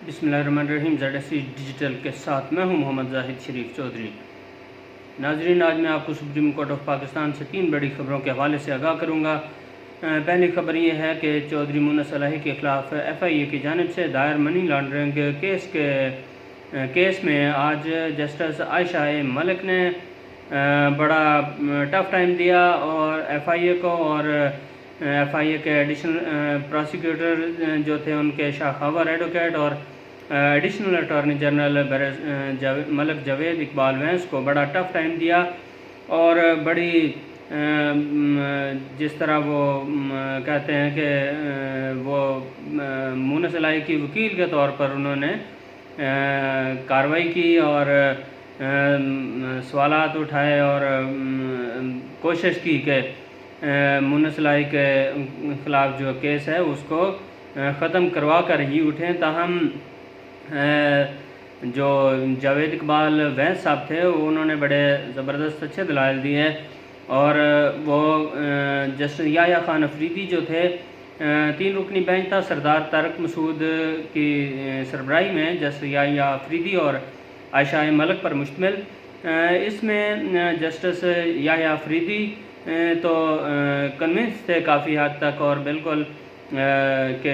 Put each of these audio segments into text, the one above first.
बिस्मिल्लाहिर्रहमानिर्रहीम। ZSC digital के साथ मैं हूं मोहम्मद जाहिद शरीफ चौधरी। नाजरीन, आज मैं आपको सुप्रीम कोर्ट ऑफ पाकिस्तान से 3 बड़ी खबरों के हवाले से आगाह करूंगा। पहली खबर ये है कि चौधरी मुन्ना सलाही के ख़िलाफ़ FIA की जानिब से दायर मनी लॉन्ड्रिंग केस में आज जस्टिस आयशा मलिक ने बड़ा टफ़ टाइम दिया और FIA को और FIA के एडिशनल प्रोसिक्यूटर जो थे उनके शाहवर एडवोकेट और additional attorney general Malik Javed Iqbal Wains को बड़ा टफ़ टाइम दिया और बड़ी जिस तरह वो कहते हैं कि वो मुन्ना सलाही की वकील के तौर पर उन्होंने कार्रवाई की और सवालात उठाए और कोशिश की कि मुन्ना सलाही के ख़िलाफ़ जो केस है उसको ख़त्म करवा कर ही उठें। ताहम जो जावेद इकबाल वैंस साहब थे उन्होंने बड़े ज़बरदस्त अच्छे दलाइल दिए और वो जस्टिस याह्या खान अफरीदी जो थे 3 रुकनी बेंच था सरदार तारक मसूद की सरबराही में जस्टिस याह्या अफरीदी और आयशा मलिक पर मुश्तमिल। इसमें जस्टिस याह्या अफरीदी तो कन्विंस थे काफ़ी हद तक और बिल्कुल कि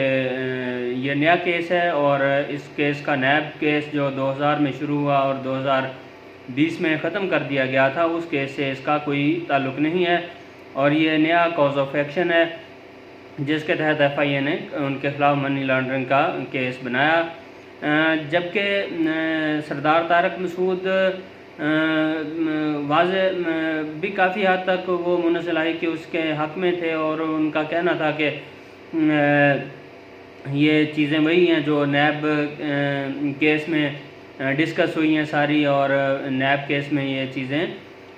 ये नया केस है और इस केस का नैब केस जो 2000 में शुरू हुआ और 2020 में ख़त्म कर दिया गया था उस केस से इसका कोई ताल्लुक़ नहीं है और ये नया कॉज ऑफ एक्शन है जिसके तहत FIA ने उनके ख़िलाफ़ मनी लॉन्ड्रिंग का केस बनाया। जबकि सरदार तारक मसूद वाज़े भी काफ़ी हद तक वो मुन्ना सलाही के उसके हक़ में थे और उनका कहना था कि ये चीज़ें वही हैं जो नैब केस में डिस्कस हुई हैं सारी और नैब केस में ये चीज़ें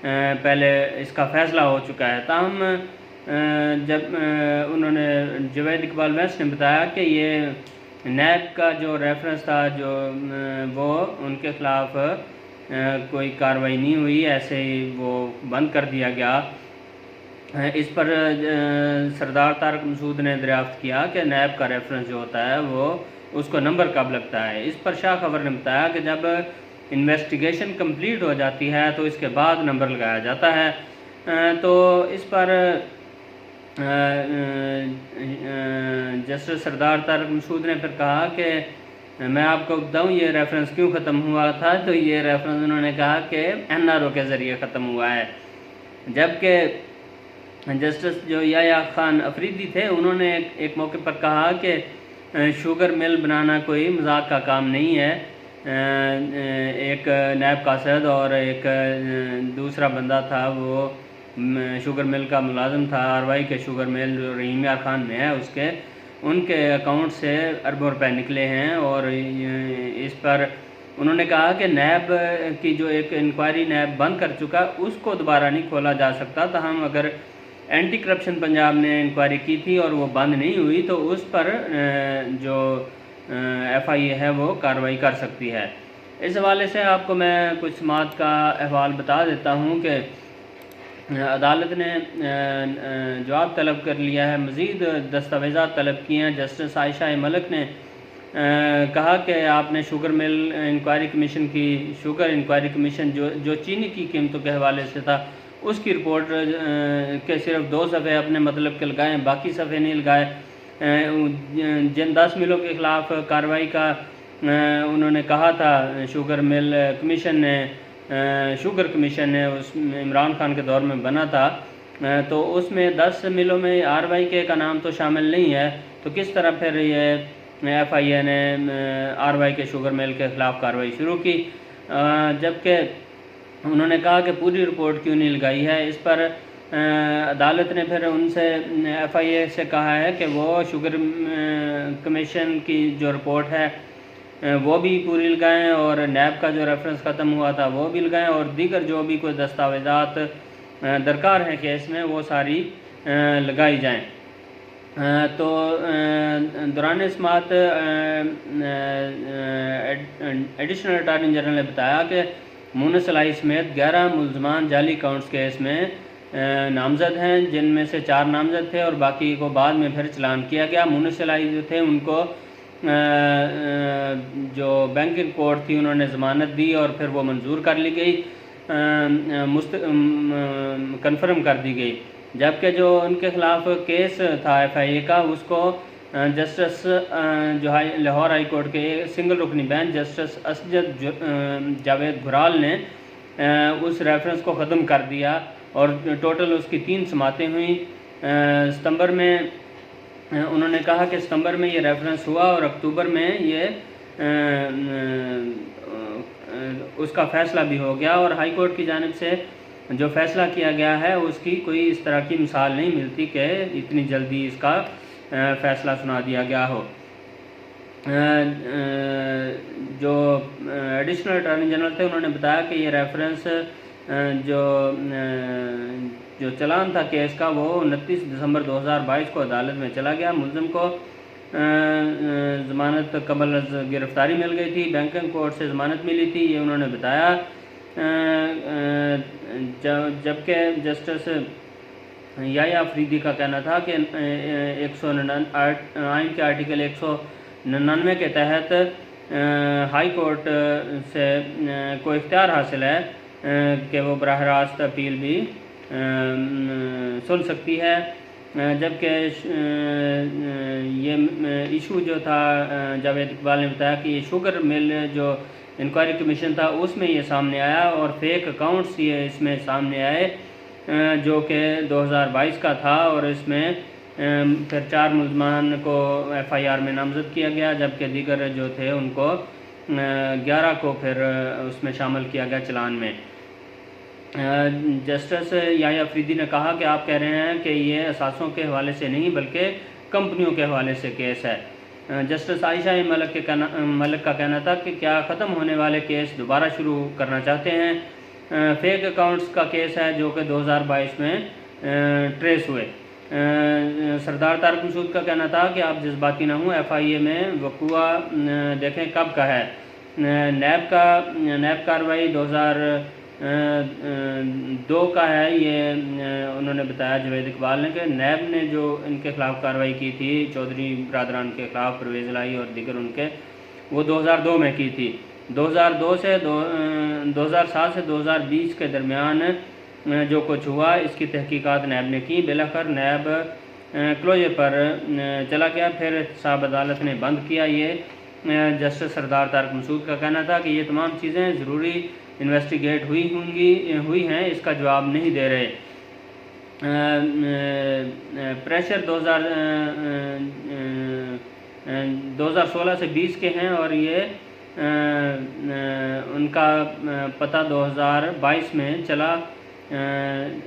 पहले इसका फ़ैसला हो चुका है। ताहम जब उन्होंने जावेद इकबाल वैंस ने बताया कि ये नैब का जो रेफरेंस था जो वो उनके ख़िलाफ़ कोई कार्रवाई नहीं हुई, ऐसे ही वो बंद कर दिया गया। इस पर सरदार तारक मसूद ने दरियाफ़्त किया कि नैब का रेफरेंस जो होता है वो उसको नंबर कब लगता है। इस पर शाह खबर ने बताया कि जब इन्वेस्टिगेशन कंप्लीट हो जाती है तो इसके बाद नंबर लगाया जाता है। तो इस पर जस्टिस सरदार तारक मसूद ने फिर कहा कि मैं आपको बताऊं ये रेफरेंस क्यों ख़त्म हुआ था, तो ये रेफरेंस उन्होंने कहा कि NRO के ज़रिए ख़त्म हुआ है। जबकि जस्टिस जो याह्या खान अफरीदी थे उन्होंने एक मौके पर कहा कि शुगर मिल बनाना कोई मजाक का काम नहीं है। एक नायब कासद और एक दूसरा बंदा था वो शुगर मिल का मुलाजिम था, RY के शुगर मिल जो रहीम यार खान में है उसके उनके अकाउंट से अरबों रुपए निकले हैं और इस पर उन्होंने कहा कि नैब की जो एक इंक्वायरी नैब बंद कर चुका उसको दोबारा नहीं खोला जा सकता। तो हम अगर एंटी करप्शन पंजाब ने इंक्वायरी की थी और वो बंद नहीं हुई तो उस पर जो FIA है वो कार्रवाई कर सकती है। इस हवाले से आपको मैं कुछ समात का अहवाल बता देता हूँ कि अदालत ने जवाब तलब कर लिया है, मज़ीद दस्तावेज़ात तलब किए हैं। जस्टिस आयशा मलिक ने कहा कि आपने शुगर मिल इंक्वायरी कमीशन की शुगर इंक्वायरी कमीशन जो चीनी की कीमतों के हवाले से था उसकी रिपोर्ट के सिर्फ 2 सफ़े अपने मतलब के लगाए, बाकी सफ़े नहीं लगाए। जिन 10 मिलों के ख़िलाफ़ कार्रवाई का उन्होंने कहा था शुगर मिल कमीशन ने शुगर कमीशन ने उस इमरान खान के दौर में बना था, तो उसमें 10 मिलों में RYK का नाम तो शामिल नहीं है, तो किस तरह फिर ये FIA ने RYK शुगर मिल के ख़िलाफ़ कार्रवाई शुरू की। जबकि उन्होंने कहा कि पूरी रिपोर्ट क्यों नहीं लगाई है। इस पर अदालत ने फिर उनसे FIA से कहा है कि वो शुगर कमीशन की जो रिपोर्ट है वो भी पूरी लगाएं और नैब का जो रेफरेंस ख़त्म हुआ था वो भी लगाएं और दीगर जो भी कोई दस्तावेज़ात दरकार हैं केस में वो सारी लगाई जाएं। तो दौरान समात एडिशनल अटॉर्नी जनरल ने बताया कि मुन्ना सलाही समेत 11 मुलजमान जाली अकाउंट्स केस में नामजद हैं, जिनमें से 4 नामजद थे और बाकी को बाद में फिर चलान किया गया। मुन्ना सलाही जो थे उनको जो बैंकिंग कोर्ट थी उन्होंने ज़मानत दी और फिर वो मंजूर कर ली गई, कंफर्म कर दी गई। जबकि जो उनके ख़िलाफ़ केस था FIA का, उसको जस्टिस जो है लाहौर हाई कोर्ट के सिंगल रुकनी बेंच जस्टिस असजद जावेद घुराल ने उस रेफरेंस को ख़त्म कर दिया और टोटल उसकी 3 समातें हुई। सितंबर में उन्होंने कहा कि सितंबर में ये रेफरेंस हुआ और अक्टूबर में ये उसका फ़ैसला भी हो गया, और हाई कोर्ट की जानिब से जो फ़ैसला किया गया है उसकी कोई इस तरह की मिसाल नहीं मिलती कि इतनी जल्दी इसका फ़ैसला सुना दिया गया हो। जो एडिशनल अटॉर्नी जनरल थे उन्होंने बताया कि ये रेफरेंस जो चलान था केस का वो 29 दिसंबर 2022 को अदालत में चला गया। मुलज़िम को ज़मानत कबल गिरफ़्तारी मिल गई थी, बैंकिंग कोर्ट से ज़मानत मिली थी, ये उन्होंने बताया। जबकि जस्टिस याह्या अफरीदी का कहना था कि 199 आइन के आर्टिकल 199 के तहत हाई कोर्ट से को इख्तियार हासिल है कि वो बराह रास्त अपील भी सुन सकती है। जबकि ये इशू जो था जावेद इकबाल ने बताया कि ये शुगर मिल जो इंक्वायरी कमीशन था उसमें ये सामने आया और फेक अकाउंट्स ये इसमें सामने आए जो कि 2022 का था, और इसमें फिर 4 मुल्ज़मान को FIR में नामज़द किया गया, जबकि दीगर जो थे उनको 11 को फिर उसमें शामिल किया गया चलान में। जस्टिस याह्या अफरीदी ने कहा कि आप कह रहे हैं कि ये असासों के हवाले से नहीं बल्कि कंपनियों के हवाले से केस है। जस्टिस आयशा मलिक का कहना था कि क्या ख़त्म होने वाले केस दोबारा शुरू करना चाहते हैं। फेक अकाउंट्स का केस है जो कि 2022 में ट्रेस हुए। सरदार तारक मसूद का कहना था कि आप जज्बाती ना हों, FIA में वक़ुआ देखें कब का है। नैब कार्रवाई 2002 का है, ये उन्होंने बताया जावेद इकबाल ने कि नैब ने जो इनके ख़िलाफ़ कार्रवाई की थी चौधरी बरदरान के ख़िलाफ़, परवेज़ इलाही और दीगर उनके, वो 2002 में की थी। 2002 से 2007 से 2020 के दरमियान जो कुछ हुआ इसकी तहकीकात नैब ने की। बिलाखिर नैब क्लोजर पर चला गया, फिर एहतसाब अदालत ने बंद किया। ये जस्टिस सरदार तारक मसूद का कहना था कि ये तमाम चीज़ें ज़रूरी इन्वेस्टिगेट हुई हैं, इसका जवाब नहीं दे रहे। प्रेशर 2016 से 20 के हैं और ये उनका पता 2022 में चला।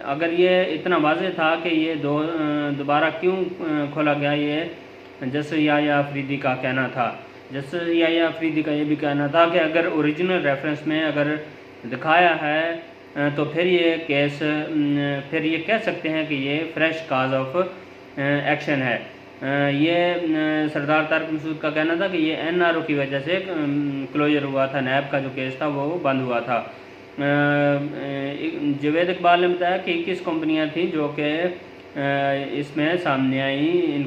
अगर ये इतना वाज़ेह था कि ये दोबारा क्यों खोला गया, ये जस्टिस याह्या अफरीदी का कहना था। जस्टिस याह्या अफरीदी का ये भी कहना था कि अगर ओरिजिनल रेफरेंस में अगर दिखाया है तो फिर ये केस फिर ये कह सकते हैं कि ये फ्रेश काज ऑफ एक्शन है। ये सरदार तारक मसूद का कहना था कि ये NRO की वजह से क्लोजर हुआ था, नैब का जो केस था वो बंद हुआ था। जावेद इकबाल ने बताया कि 21 कंपनियां थीं जो कि इसमें सामने आई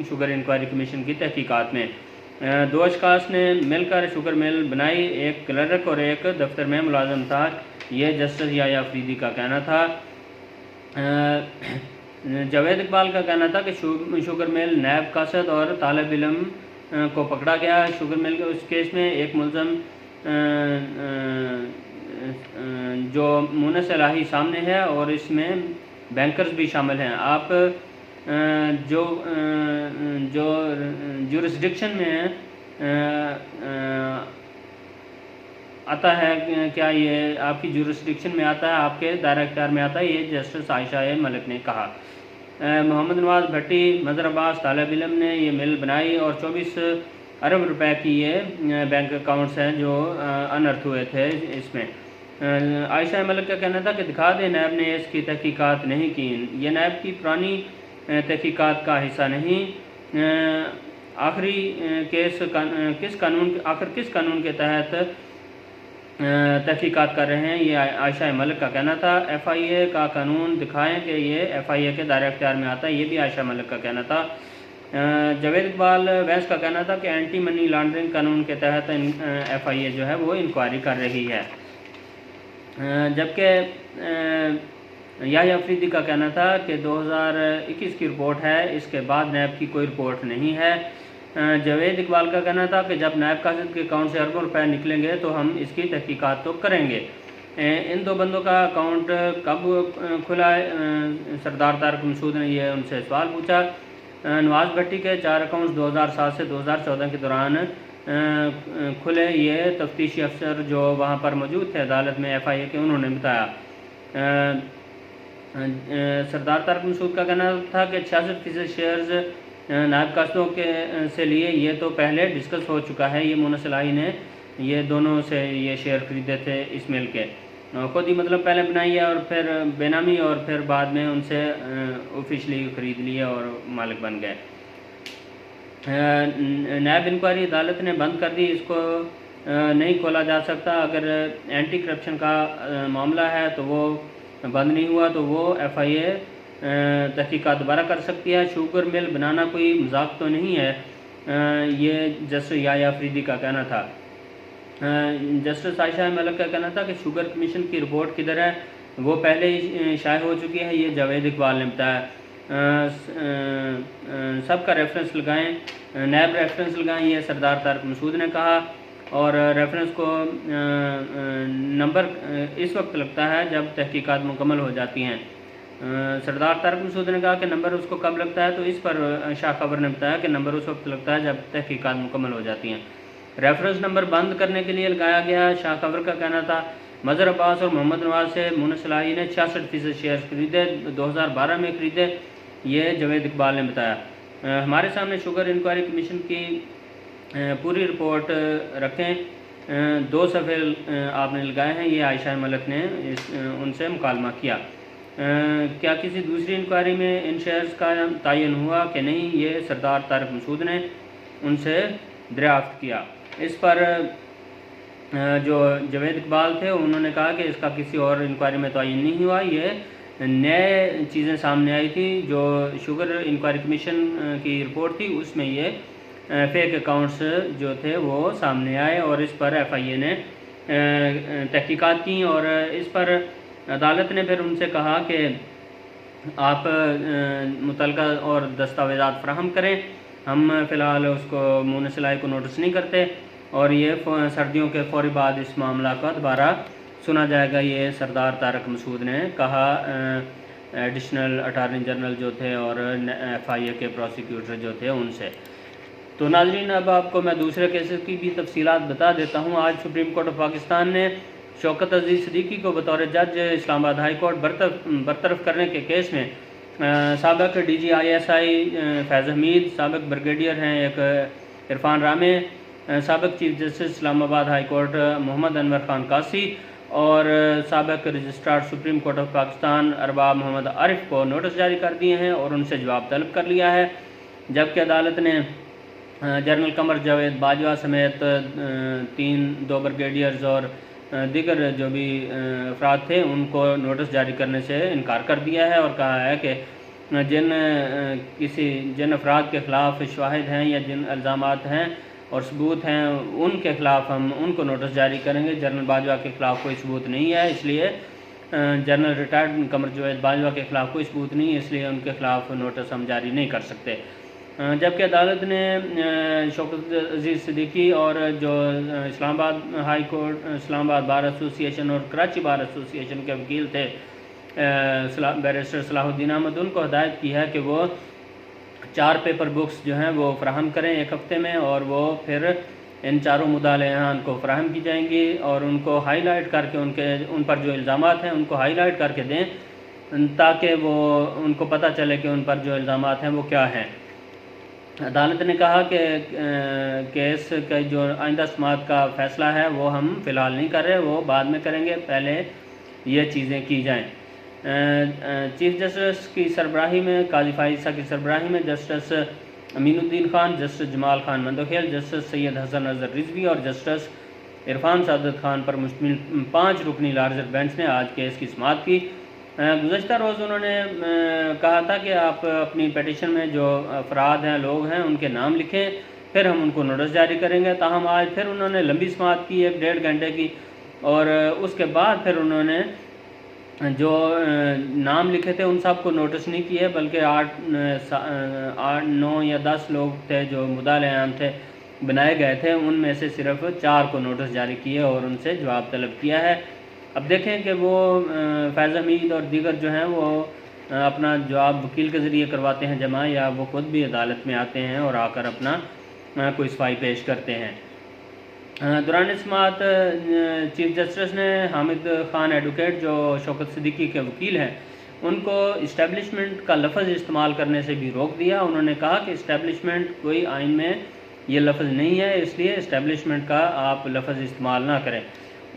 शुगर इंक्वायरी कमीशन की तहकीकात में। 2 अशखास ने मिलकर शुगर मिल बनाई, एक क्लर्क और एक दफ्तर में मुलाजम था। ये जस्टिस याह्या अफरीदी का कहना था। जावेद इकबाल का कहना था कि शुगर मिल नैब कासद और तालिब इल्म को पकड़ा गया। शुगर मिल के उस केस में एक मुलज़म जो मुनस इलाही सामने है और इसमें बैंकर्स भी शामिल हैं। आप जो जुरिस्डिक्शन में आता है, क्या ये आपकी जुरिस्डिक्शन में आता है, आपके दायरा इख्तियार में आता है, ये जस्टिस आयशा मलिक ने कहा। मोहम्मद नवाज़ भट्टी, मज़हर अब्बास, तालिब इल्म ने ये मिल बनाई और 24 अरब रुपए की ये बैंक अकाउंट्स हैं जो अनर्थ हुए थे इसमें। आयशा मलिक का कहना था कि दिखा दें नैब ने इसकी तहकीकात नहीं की, ये नैब की पुरानी तहकीकात का हिस्सा नहीं। आखिरी केस किस कानून के तहत तहकीकात कर रहे हैं, ये आयशा मलिक का कहना था। FIA का कानून दिखाएं कि ये FIA के दायरा इख्तियार में आता है, ये भी आयशा मलिक का कहना था। जावेद इकबाल वैस का कहना था कि एंटी मनी लॉन्ड्रिंग कानून के तहत FIA जो है वो इंक्वायरी कर रही है। जबकि याह्या अफरीदी का कहना था कि 2021 की रिपोर्ट है, इसके बाद नैब की कोई रिपोर्ट नहीं है। जावेद इकबाल का कहना था कि जब नायब कासिद के अकाउंट से अरबों रुपए निकलेंगे तो हम इसकी तहकीकात तो करेंगे। इन दो बंदों का अकाउंट कब खुला है? सरदार तारक मसूद ने ये उनसे सवाल पूछा। नवाज भट्टी के 4 अकाउंट्स 2007 से 2014 के दौरान खुले, ये तफ्तीशी अफसर जो वहाँ पर मौजूद थे अदालत में FIA के, उन्होंने बताया। सरदार तारक मसूद का कहना था कि 66% शेयर्स नायब कासिदों के से लिए, ये तो पहले डिस्कस हो चुका है। ये मोनस इलाही ने ये दोनों से ये शेयर खरीदे थे इस मिल के, खुद ही मतलब पहले बनाई है और फिर बेनामी, और फिर बाद में उनसे ऑफिशियली खरीद लिए और मालिक बन गए। नायब इंक्वायरी अदालत ने बंद कर दी, इसको नहीं खोला जा सकता। अगर एंटी करप्शन का मामला है तो वो बंद नहीं हुआ तो वो FIA तहकीकात दोबारा कर सकती है। शुगर मिल बनाना कोई मजाक तो नहीं है, ये जस्टिस याह्या अफरीदी का कहना था। जस्टिस आयशा मलिक का कहना था कि शुगर कमीशन की रिपोर्ट किधर है, वो पहले ही शाये हो चुकी है, ये जावेद इकबाल ने बताया। सबका रेफरेंस लगाएं, नैब रेफरेंस लगाएं, ये सरदार तारक मसूद ने कहा। और रेफरेंस को नंबर इस वक्त लगता है जब तहकीकात मुकम्मल हो जाती हैं। सरदार तारक मसूद ने कहा कि नंबर उसको कब लगता है, तो इस पर शाह खबर ने बताया कि नंबर उस वक्त लगता है जब तहकीकात मुकम्मल हो जाती हैं। रेफरेंस नंबर बंद करने के लिए लगाया गया। शाह खबर का कहना था मजहर अब्बास और मोहम्मद नवाज से मोनस इलाही ने 66% शेयर खरीदे, 2012 में खरीदे, ये जावेद इकबाल ने बताया। हमारे सामने शुगर इंक्वायरी कमीशन की पूरी रिपोर्ट रखें, 2 सफ़े आपने लगाए हैं, ये आयशा मलिक ने उनसे मुकालमा किया। क्या किसी दूसरी इंक्वायरी में इन शेयर्स का तयन हुआ कि नहीं, ये सरदार तारक मसूद ने उनसे दरियाफ्त किया। इस पर जो जावेद इकबाल थे उन्होंने कहा कि इसका किसी और इंक्वायरी में तयन नहीं हुआ, ये नए चीज़ें सामने आई थी। जो शुगर इंक्वायरी कमीशन की रिपोर्ट थी उसमें ये फेक अकाउंट्स जो थे वो सामने आए और इस पर FIA ने तहकीकात की और इस पर अदालत ने फिर उनसे कहा कि आप मुतलका और दस्तावेज़ात फ़राहम करें, हम फ़िलहाल उसको मोनस इलाही को नोटिस नहीं करते और ये सर्दियों के फौरी बाद इस मामला का दोबारा सुना जाएगा, ये सरदार तारक मसूद ने कहा एडिशनल अटार्नी जनरल जो थे और FIA के प्रोसिक्यूटर जो थे उनसे। तो नाज़रीन, अब आपको मैं दूसरे केसेस की भी तफसीलात बता देता हूँ। आज सुप्रीम कोर्ट ऑफ पाकिस्तान ने शौकत अजीज़ सिद्दीकी को बतौर जज इस्लामाबाद हाई कोर्ट बरतरफ करने के केस में साबिक DG ISI फैज़ हमीद, साबिक ब्रिगेडियर हैं एक इरफान रामे, साबिक chief justice Islamabad high court Mohammad Anwar Khan Kasi और साबिक registrar supreme court of Pakistan Arbab Mohammad Arif को नोटिस जारी कर दिए हैं और उनसे जवाब तलब कर लिया है। जबकि अदालत ने जनरल कमर जावेद बाजवा समेत 2 ब्रिगेडियर्स और दीगर जो भी अफराद थे उनको नोटिस जारी करने से इनकार कर दिया है और कहा है कि जिन अफराद के ख़िलाफ़ शवाहिद हैं या जिन इल्ज़ामात हैं और सबूत हैं उनके ख़िलाफ़ हम उनको नोटिस जारी करेंगे। जनरल बाजवा के ख़िलाफ़ कोई सबूत नहीं है, इसलिए जनरल रिटायर्ड कमर जावेद बाजवा के ख़िलाफ़ कोई सबूत नहीं है, इसलिए उनके ख़िलाफ़ नोटिस हम जारी नहीं कर सकते। जबकि अदालत ने शौकत अजीज़ सिद्दीकी और जो Islamabad high court, Islamabad bar association और कराची बार एसोसिएशन के वकील थे बैरिस्टर सलाहुद्दीन अहमद, उनको हदायत की है कि वो 4 पेपर बुक्स जो हैं वो फ़राहम करें 1 हफ़्ते में और वो फिर इन 4 मुदालियान को फ़राहम की जाएंगी और उनको हाईलाइट करके उन पर जो इल्ज़ामात हैं उनको हाईलाइट करके दें ताकि वो उनको पता चले कि उन पर जो इल्ज़ामात हैं वो क्या हैं। अदालत ने कहा कि केस का जो आइंदा समाअत का फ़ैसला है वो हम फ़िलहाल नहीं कर रहे, वो बाद में करेंगे, पहले ये चीज़ें की जाएं। चीफ जस्टिस की सरबराही में, काजी फाइज़ा की सरबराही में justice Aminuddin Khan, justice Jamal Khan Mandokhail, justice Syed Hassan Azhar Rizvi और जस्टिस इरफान सादत खान पर मुश्तमिल 5 रुकनी लार्जर बेंच ने आज केस की समाअत की। गुज़श्ता रोज़ उन्होंने कहा था कि आप अपनी पटिशन में जो अफराद हैं, लोग हैं, उनके नाम लिखें, फिर हम उनको नोटिस जारी करेंगे। ताहम आज फिर उन्होंने लंबी समाअत की 1-1.5 घंटे की, और उसके बाद फिर उन्होंने जो नाम लिखे थे उन सब को नोटिस नहीं किए, बल्कि 8, 9 या 10 लोग थे जो मुद्दाए आम थे, बनाए गए थे, उनमें से सिर्फ 4 को नोटिस जारी किए और उनसे जवाब तलब किया है। अब देखें कि वो फैज़ हमीद और दीगर जो हैं वो अपना जवाब वकील के ज़रिए करवाते हैं जमा, या वो खुद भी अदालत में आते हैं और आकर अपना कोई सफाई पेश करते हैं। दौरान समाअत चीफ जस्टिस ने हामिद ख़ान एडवोकेट जो शौकत सिद्दीकी के वकील हैं, उनको इस्टेब्लिशमेंट का लफ्ज़ इस्तेमाल करने से भी रोक दिया। उन्होंने कहा कि इस्टेब्लिशमेंट कोई आइन में ये लफ्ज़ नहीं है, इसलिए इस्टेब्लिशमेंट का आप लफ्ज़ इस्तेमाल ना करें।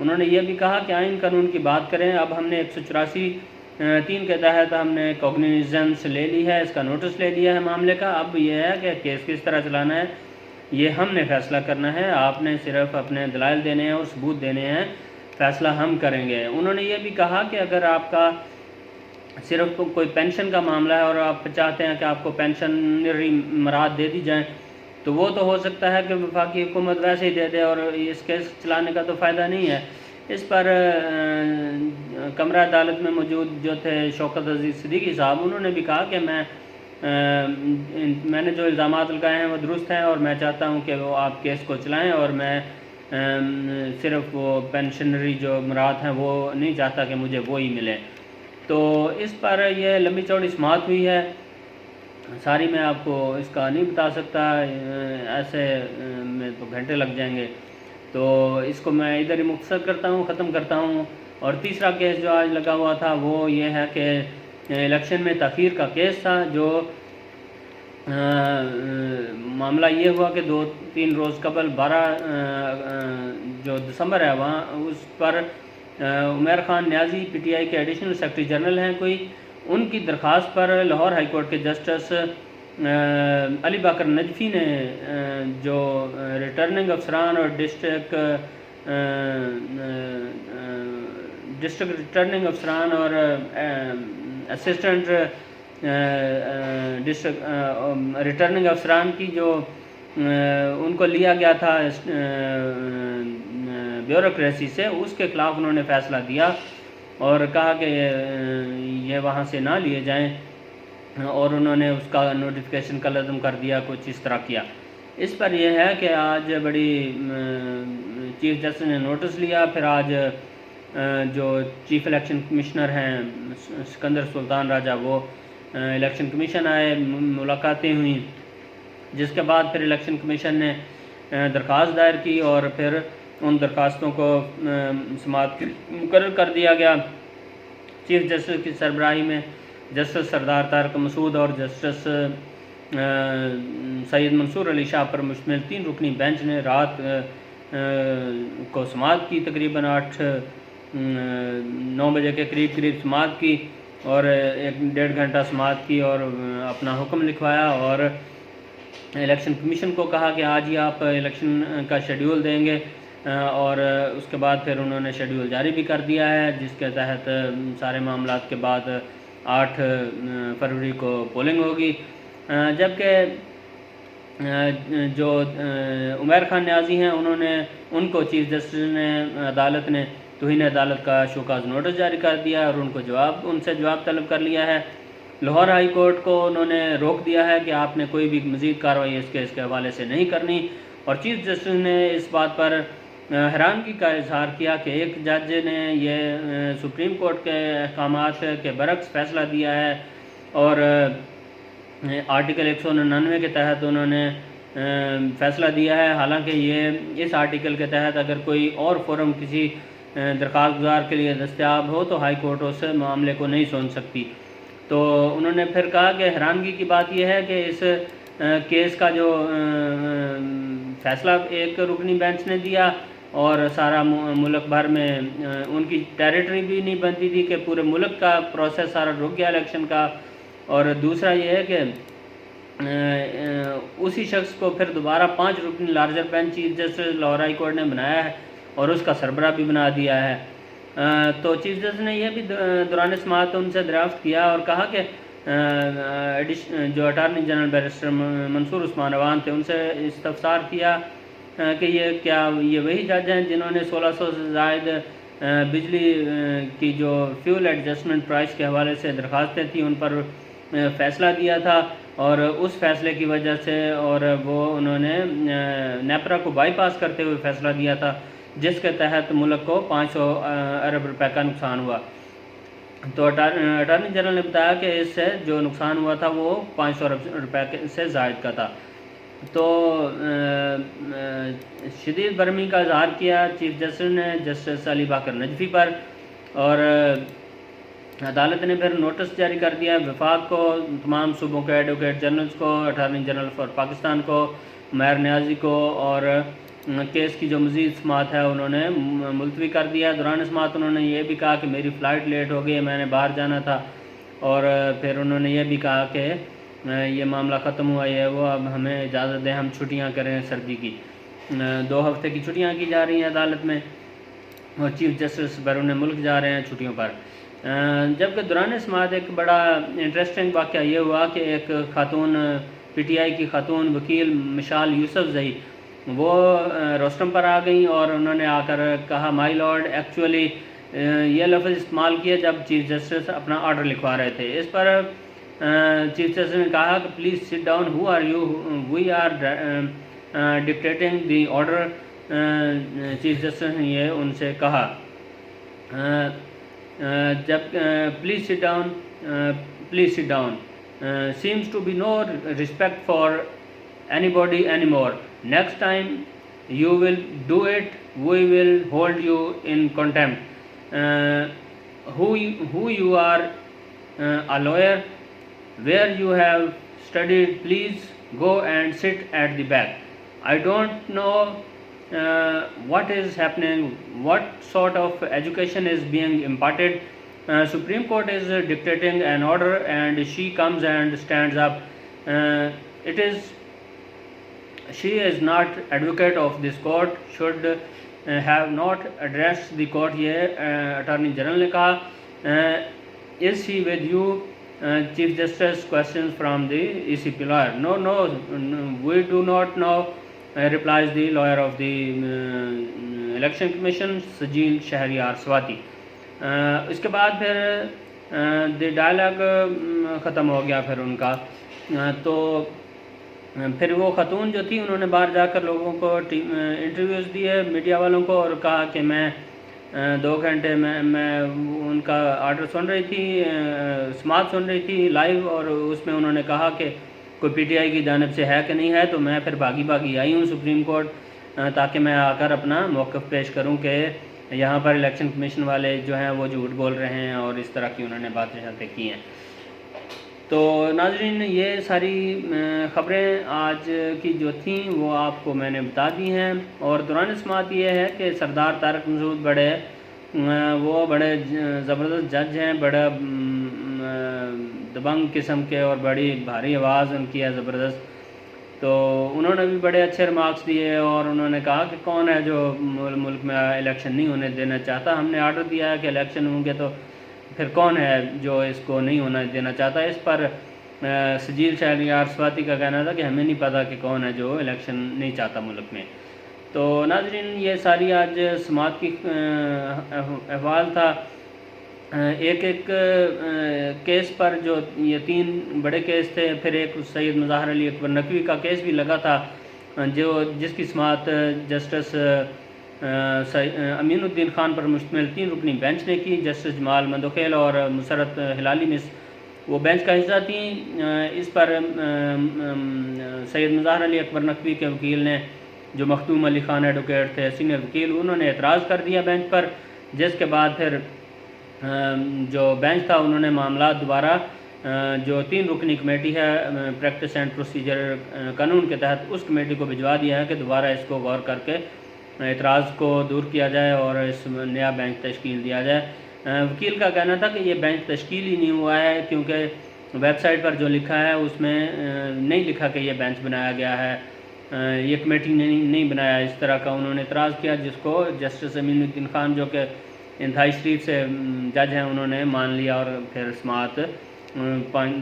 उन्होंने ये भी कहा कि आइन कानून की बात करें। अब हमने 184(3) के तहत हमने कॉग्निजेंस ले ली है, इसका नोटिस ले लिया है मामले का। अब यह है कि केस किस तरह चलाना है ये हमने फ़ैसला करना है, आपने सिर्फ अपने दलाइल देने हैं और सबूत देने हैं, फ़ैसला हम करेंगे। उन्होंने ये भी कहा कि अगर आपका सिर्फ कोई पेंशन का मामला है और आप चाहते हैं कि आपको पेंशनरी मराद दे दी जाएँ, तो वो तो हो सकता है कि वफाकी हुकूमत वैसे ही दे दे और इस केस चलाने का तो फ़ायदा नहीं है। इस पर कमरा अदालत में मौजूद जो थे शौकत अजीज़ सिद्दीकी साहब, उन्होंने भी कहा कि मैंने जो इल्ज़ामात लगाए हैं वो दुरुस्त हैं और मैं चाहता हूं कि वो आप केस को चलाएं, और मैं सिर्फ वो पेंशनरी जो मराद हैं वो नहीं चाहता कि मुझे वो ही मिले। तो इस पर यह लंबी चौड़ी समाअत हुई है, सारी मैं आपको इसका नहीं बता सकता, ऐसे में तो घंटे लग जाएंगे, तो इसको मैं इधर ही मुख्तसर करता हूँ, ख़त्म करता हूँ। और तीसरा केस जो आज लगा हुआ था वो ये है कि इलेक्शन में ताख़ीर का केस था, जो मामला ये हुआ कि 2-3 रोज़ कबल 12 जो दिसंबर है वहाँ उस पर उमर ख़ान न्याजी PTI के एडिशनल सेक्रेटरी जनरल हैं कोई, उनकी दरख्वास्त पर लाहौर हाई कोर्ट के जस्टिस अली बाकर नजफ़ी ने जो रिटर्निंग अफसरान और डिस्ट्रिक्ट रिटर्निंग अफसरान और असिस्टेंट डिस्ट्रिक्ट रिटर्निंग अफसरान की जो उनको लिया गया था ब्यूरोक्रेसी से, उसके ख़िलाफ़ उन्होंने फ़ैसला दिया और कहा कि ये वहाँ से ना लिए जाएं, और उन्होंने उसका नोटिफिकेशन का लज़म कर दिया, कुछ इस तरह किया। इस पर यह है कि आज बड़ी चीफ जस्टिस ने नोटिस लिया, फिर आज जो चीफ इलेक्शन कमिश्नर हैं सिकंदर सुल्तान राजा वो इलेक्शन कमीशन आए, मुलाकातें हुई, जिसके बाद फिर इलेक्शन कमीशन ने दरख्वास्त दायर की और फिर उन दरख्वास्तों को समाअत मुकर्रर कर दिया गया। चीफ जस्टिस की सरबराही में जस्टिस सरदार तारिक मसूद और जस्टिस सैयद मंसूर अली शाह पर मुश्तमिल 3 रुकनी बेंच ने रात को समाअत की, तकरीबन 8-9 बजे के करीब समाअत की और 1-1.5 घंटा समाअत की और अपना हुक्म लिखवाया और इलेक्शन कमीशन को कहा कि आज ही आप इलेक्शन का शेड्यूल देंगे, और उसके बाद फिर उन्होंने शेड्यूल जारी भी कर दिया है, जिसके तहत सारे मामलात के बाद 8 फरवरी को पोलिंग होगी। जबकि जो उमर ख़ान न्याजी हैं उनको चीफ जस्टिस ने अदालत ने तौहीन अदालत का शोकाज़ नोटिस जारी कर दिया और उनसे जवाब तलब कर लिया है। लाहौर हाई कोर्ट को उन्होंने रोक दिया है कि आपने कोई भी मज़ीद कार्रवाई इस केस के हवाले से नहीं करनी, और चीफ जस्टिस ने इस बात पर हैरानगी का इजहार किया कि एक जज ने यह सुप्रीम कोर्ट के अहकामात के बरक्स फ़ैसला दिया है और आर्टिकल 199 के तहत उन्होंने फ़ैसला दिया है। हालांकि ये इस आर्टिकल के तहत अगर कोई और फोरम किसी दरख्वास्त गुजार के लिए दस्तयाब हो तो हाई कोर्ट उस मामले को नहीं सुन सकती। तो उन्होंने फिर कहा कि हैरानगी की बात यह है कि इस केस का जो फ़ैसला एक रुकनी बेंच ने दिया और सारा मुल्क भर में उनकी टेरिटरी भी नहीं बनती थी कि पूरे मुल्क का प्रोसेस सारा रुक गया इलेक्शन का। और दूसरा ये है कि उसी शख्स को फिर दोबारा 5 रुकनी larger bench chief justice Lahore high court ने बनाया है और उसका सरबराह भी बना दिया है। तो चीफ जस्टिस ने यह भी दौरान समाअत उनसे दरियाफ्त किया और कहा कि जो attorney general barrister Mansoor Usman Awan थे उनसे इस्तफसार किया कि ये वही जज हैं जिन्होंने 1600 से ज़ायद बिजली की जो फ्यूल एडजस्टमेंट प्राइस के हवाले से दरख्वास्तें थी उन पर फ़ैसला दिया था, और उस फैसले की वजह से और वो उन्होंने नेपरा को बाईपास करते हुए फ़ैसला दिया था जिसके तहत मुल्क को 500 अरब रुपए का नुकसान हुआ। तो अटारनी जनरल ने बताया कि इससे जो नुकसान हुआ था वो 500 अरब रुपए से ज़ायद का था। तो शदीद बरहमी का इजहार किया चीफ जस्टिस ने जस्टिस अली बाकर नजफी पर, और अदालत ने फिर नोटिस जारी कर दिया वफाक को, तमाम सूबों के एडवोकेट जनरल्स को, अटारनी जनरल फॉर पाकिस्तान को, माहिर न्याजी को, और केस की जो मज़ीद समाअत है उन्होंने मुलतवी कर दिया। दौरान समाअत उन्होंने ये भी कहा कि मेरी फ़्लाइट लेट हो गई, मैंने बाहर जाना था, और फिर उन्होंने ये भी कहा कि ये मामला ख़त्म हुआ है वो, अब हमें इजाज़त दें हम छुट्टियाँ करें सर्दी की। 2 हफ्ते की छुट्टियाँ की जा रही हैं अदालत में, और चीफ जस्टिस बैरून मुल्क जा रहे हैं छुट्टियों पर। जबकि दौरान समाअत एक बड़ा इंटरेस्टिंग वाक़या ये हुआ कि एक खातून PTI की खातून वकील मिशाल यूसुफजई वो रोस्टम पर आ गई और उन्होंने आकर कहा माई लॉर्ड, एक्चुअली ये लफ्ज़ इस्तेमाल किया जब चीफ जस्टिस अपना ऑर्डर लिखवा रहे थे। इस पर चीफ जस्टिस ने कहा कि please sit down, who are you, we are dictating the order. Chief justice ने ये उनसे कहा जब please sit down, seems to be no respect for anybody anymore. Next time you will do it, we will hold you in contempt. Who you are, a lawyer, where you have studied, please go and sit at the back. I don't know what is happening, what sort of education is being imparted. Supreme Court is dictating an order and she comes and stands up. She is not advocate of this court, should have not addressed the court. ये attorney general ने कहा, is she with you, Chief Justice? Questions from the ECP lawyer. No, we do not know, replies the lawyer of the Election Commission, Sajeel Shahryar Swati. इसके बाद फिर the dialogue ख़त्म हो गया फिर उनका। तो फिर वो ख़तून जो थी उन्होंने बाहर जाकर लोगों को इंटरव्यूज़ दिए, मीडिया वालों को, और कहा कि मैं 2 घंटे में मैं उनका ऑर्डर सुन रही थी, समाअत सुन रही थी लाइव, और उसमें उन्होंने कहा कि कोई PTI की जानिब से है कि नहीं है। तो मैं फिर भागी आई हूँ सुप्रीम कोर्ट ताकि मैं आकर अपना मौक़िफ़ पेश करूँ कि यहाँ पर इलेक्शन कमीशन वाले जो हैं वो झूठ बोल रहे हैं, और इस तरह की उन्होंने बातें की हैं। तो नाज़रीन, ये सारी ख़बरें आज की जो थी वो आपको मैंने बता दी हैं। और दौरान समाअत ये है कि सरदार तारक मसूद वो बड़े ज़बरदस्त जज हैं, बड़ा दबंग किस्म के, और बड़ी भारी आवाज़ उनकी है ज़बरदस्त। तो उन्होंने भी बड़े अच्छे रिमार्क्स दिए, और उन्होंने कहा कि कौन है जो मुल्क में इलेक्शन नहीं होने देना चाहता। हमने ऑर्डर दिया है कि इलेक्शन होंगे, तो फिर कौन है जो इसको नहीं होना देना चाहता। इस पर सजील शहरियार स्वाति का कहना था कि हमें नहीं पता कि कौन है जो इलेक्शन नहीं चाहता मुल्क में। तो नाज़रीन, ये सारी आज समाअत की अहवाल था। एक केस पर जो ये 3 बड़े केस थे, फिर एक सैयद मुज़ाहर अली अकबर नकवी का केस भी लगा था जिसकी समाअत जस्टिस अमीनुद्दीन ख़ान पर मुश्तमिल 3 रुकनी बेंच ने की। जस्टिस जमाल मंदोखेल और मुसरत हिलाली मिस वो बेंच का हिस्सा थी। इस पर सैयद मुज़ाहर अली अकबर नकवी के वकील ने, जो मखदूम अली ख़ान एडवोकेट थे सीनियर वकील, उन्होंने एतराज़ कर दिया बेंच पर, जिसके बाद फिर जो बेंच था उन्होंने मामला दोबारा जो 3 रुकनी कमेटी है प्रैक्टिस एंड प्रोसीजर कानून के तहत, उस कमेटी को भिजवा दिया है कि दोबारा इसको गौर करके एतराज़ को दूर किया जाए और इस नया बेंच तश्कील दिया जाए। वकील का कहना था कि ये बेंच तश्कील ही नहीं हुआ है, क्योंकि वेबसाइट पर जो लिखा है उसमें नहीं लिखा कि ये बेंच बनाया गया है, ये कमेटी ने नहीं बनाया। इस तरह का उन्होंने एतराज़ किया, जिसको जस्टिस अमीनुद्दीन ख़ान जो कि इंतहाई शरीफ से जज हैं, उन्होंने मान लिया और फिर समाअत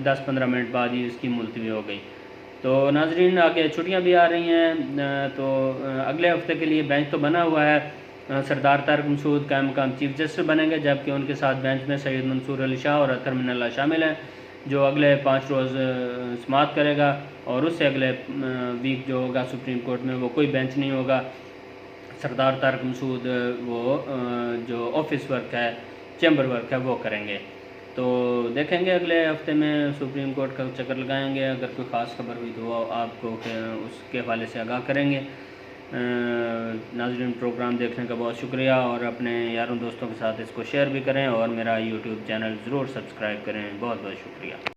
10-15 मिनट बाद ही उसकी मुलतवी हो गई। तो नाजरीन, आगे छुट्टियां भी आ रही हैं, तो अगले हफ्ते के लिए बेंच तो बना हुआ है। सरदार तारिक मसूद कायम मकाम चीफ जस्टिस बनेंगे, जबकि उनके साथ बेंच में सैयद मंसूर अली शाह और अतहर मिनल्ला शामिल हैं, जो अगले 5 रोज़ समाअत करेगा। और उससे अगले वीक जो होगा सुप्रीम कोर्ट में वो कोई बेंच नहीं होगा। सरदार तारिक मसूद वो जो ऑफिस वर्क है, चैम्बर वर्क है, वो करेंगे। तो देखेंगे अगले हफ्ते में सुप्रीम कोर्ट का चक्कर लगाएंगे। अगर कोई ख़ास खबर हुई तो आपको उसके हवाले से आगाह करेंगे। नाज़रीन, प्रोग्राम देखने का बहुत शुक्रिया, और अपने यारों दोस्तों के साथ इसको शेयर भी करें और मेरा यूट्यूब चैनल ज़रूर सब्सक्राइब करें। बहुत बहुत शुक्रिया।